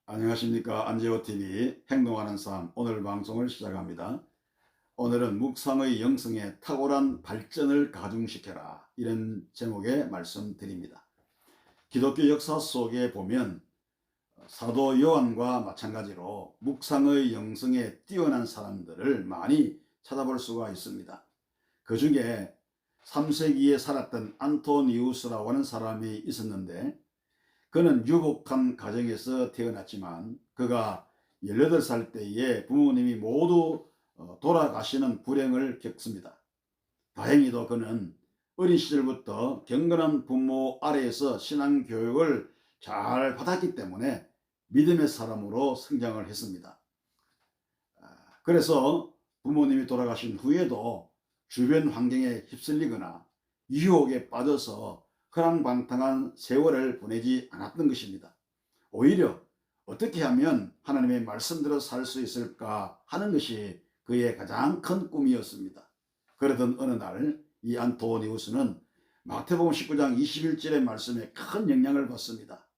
안녕하십니까. 안재호TV 행동하는 삶 오늘 방송을 시작합니다. 오늘은 묵상의 영성에 탁월한 발전을 가중시켜라, 이런 제목의 말씀드립니다. 기독교 역사 속에 보면 사도 요한과 마찬가지로 묵상의 영성에 뛰어난 사람들을 많이 찾아볼 수가 있습니다. 그 중에 3세기에 살았던 안토니우스라고 하는 사람이 있었는데, 그는 유복한 가정에서 태어났지만 그가 18살 때에 부모님이 모두 돌아가시는 불행을 겪습니다. 다행히도 그는 어린 시절부터 경건한 부모 아래에서 신앙교육을 잘 받았기 때문에 믿음의 사람으로 성장을 했습니다. 그래서 부모님이 돌아가신 후에도 주변 환경에 휩쓸리거나 유혹에 빠져서 허랑방탕한 세월을 보내지 않았던 것입니다. 오히려 어떻게 하면 하나님의 말씀대로 살 수 있을까 하는 것이 그의 가장 큰 꿈이었습니다. 그러던 어느 날 이 안토니우스는 마태복음 19장 21절의 말씀에 큰 영향을 받습니다.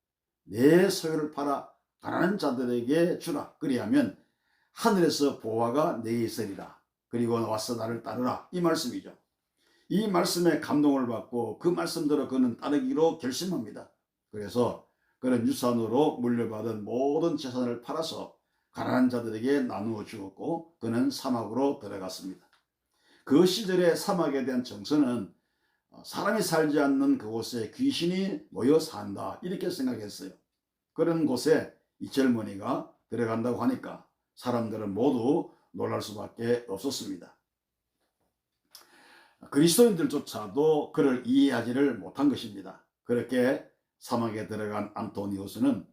내 소유를 팔아 가난한 자들에게 주라. 그리하면 하늘에서 보화가 내게 있으리라. 그리고 와서 나를 따르라. 이 말씀이죠. 이 말씀에 감동을 받고 그 말씀대로 그는 따르기로 결심합니다. 그래서 그는 유산으로 물려받은 모든 재산을 팔아서 가난한 자들에게 나누어 주었고, 그는 사막으로 들어갔습니다. 그 시절의 사막에 대한 정서는 사람이 살지 않는 그곳에 귀신이 모여 산다, 이렇게 생각했어요. 그런 곳에 이 젊은이가 들어간다고 하니까 사람들은 모두 놀랄 수밖에 없었습니다. 그리스도인들조차도 그를 이해하지를 못한 것입니다. 그렇게 사막에 들어간 안토니우스는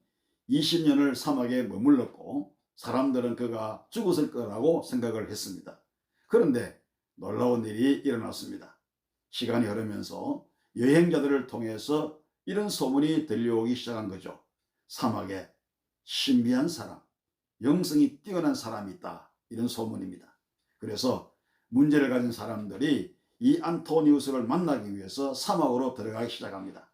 20년을 사막에 머물렀고, 사람들은 그가 죽었을 거라고 생각을 했습니다. 그런데 놀라운 일이 일어났습니다. 시간이 흐르면서 여행자들을 통해서 이런 소문이 들려오기 시작한 거죠. 사막에 신비한 사람, 영성이 뛰어난 사람이 있다, 이런 소문입니다. 그래서 문제를 가진 사람들이 이 안토니우스를 만나기 위해서 사막으로 들어가기 시작합니다.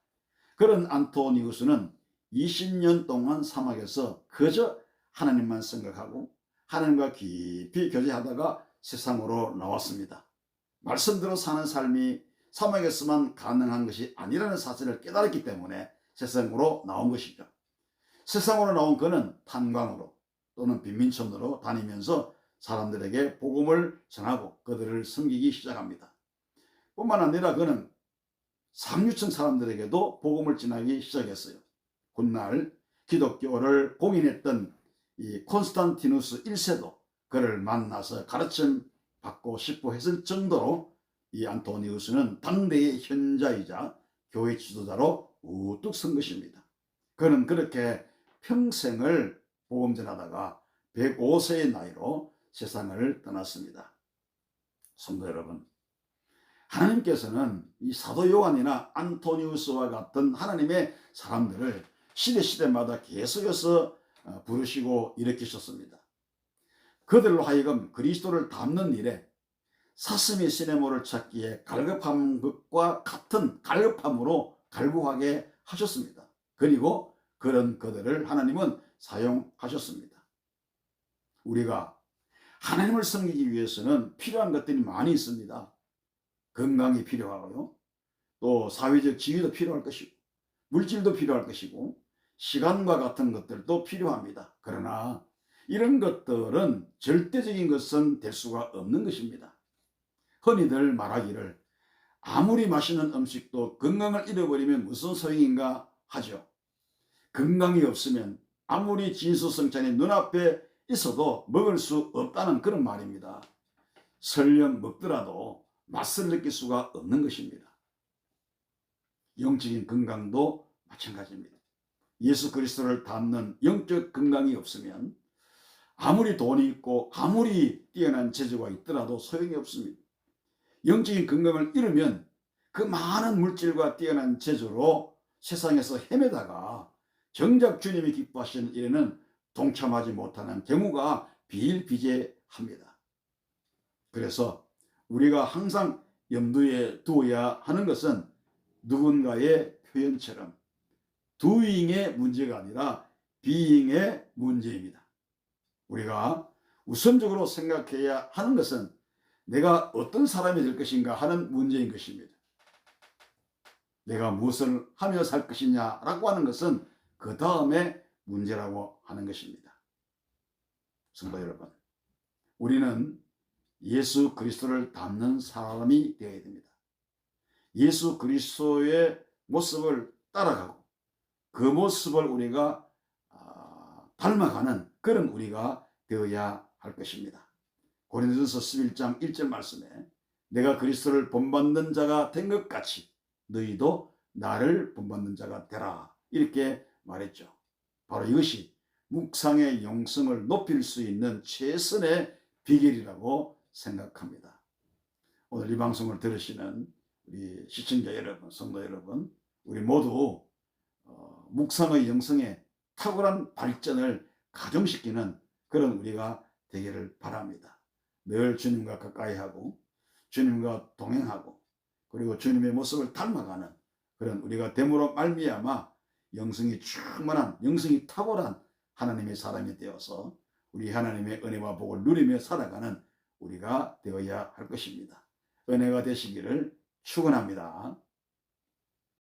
그런 안토니우스는 20년 동안 사막에서 그저 하나님만 생각하고 하나님과 깊이 교제하다가 세상으로 나왔습니다. 말씀대로 사는 삶이 사막에서만 가능한 것이 아니라는 사실을 깨달았기 때문에 세상으로 나온 것이죠. 세상으로 나온 그는 탄광으로 또는 빈민촌으로 다니면서 사람들에게 복음을 전하고 그들을 섬기기 시작합니다. 뿐만 아니라 그는 상류층 사람들에게도 복음을 전하기 시작했어요. 훗날 기독교를 공인했던 이 콘스탄티누스 1세도 그를 만나서 가르침 받고 싶어 했을 정도로 이 안토니우스는 당대의 현자이자 교회 지도자로 우뚝 선 것입니다. 그는 그렇게 평생을 복음 전하다가 105세의 나이로 세상을 떠났습니다. 성도 여러분, 하나님께서는 이 사도 요한이나 안토니우스와 같은 하나님의 사람들을 시대마다 계속해서 부르시고 일으키셨습니다. 그들로 하여금 그리스도를 닮는 일에 사슴이 시내모를 찾기에 갈급한 것과 같은 갈급함으로 갈구하게 하셨습니다. 그리고 그런 그들을 하나님은 사용하셨습니다. 우리가 하나님을 섬기기 위해서는 필요한 것들이 많이 있습니다. 건강이 필요하고요, 또 사회적 지위도 필요할 것이고, 물질도 필요할 것이고, 시간과 같은 것들도 필요합니다. 그러나 이런 것들은 절대적인 것은 될 수가 없는 것입니다. 흔히들 말하기를 아무리 맛있는 음식도 건강을 잃어버리면 무슨 소용인가 하죠. 건강이 없으면 아무리 진수성찬이 눈앞에 있어도 먹을 수 없다는 그런 말입니다. 설령 먹더라도 맛을 느낄 수가 없는 것입니다. 영적인 건강도 마찬가지입니다. 예수 그리스도를 닮는 영적 건강이 없으면 아무리 돈이 있고 아무리 뛰어난 재주가 있더라도 소용이 없습니다. 영적인 건강을 잃으면 그 많은 물질과 뛰어난 재주로 세상에서 헤매다가 정작 주님이 기뻐하시는 일에는 동참하지 못하는 경우가 비일비재합니다. 그래서 우리가 항상 염두에 두어야 하는 것은 누군가의 표현처럼 두잉의 문제가 아니라 being의 문제입니다. 우리가 우선적으로 생각해야 하는 것은 내가 어떤 사람이 될 것인가 하는 문제인 것입니다. 내가 무엇을 하며 살 것이냐라고 하는 것은 그 다음에 문제라고 하는 것입니다. 성도 여러분, 우리는 예수 그리스도를 닮는 사람이 되어야 됩니다. 예수 그리스도의 모습을 따라가고 그 모습을 우리가 닮아가는 그런 우리가 되어야 할 것입니다. 고린도전서 11장 1절 말씀에 내가 그리스도를 본받는 자가 된 것 같이 너희도 나를 본받는 자가 되라 이렇게 말했죠. 바로 이것이 묵상의 영성을 높일 수 있는 최선의 비결이라고 생각합니다. 오늘 이 방송을 들으시는 우리 시청자 여러분, 성도 여러분, 우리 모두 묵상의 영성에 탁월한 발전을 가중시키는 그런 우리가 되기를 바랍니다. 늘 주님과 가까이 하고 주님과 동행하고 그리고 주님의 모습을 닮아가는 그런 우리가 됨으로 말미암아 영성이 충만한, 영성이 탁월한 하나님의 사람이 되어서 우리 하나님의 은혜와 복을 누리며 살아가는 우리가 되어야 할 것입니다. 은혜가 되시기를 축원합니다.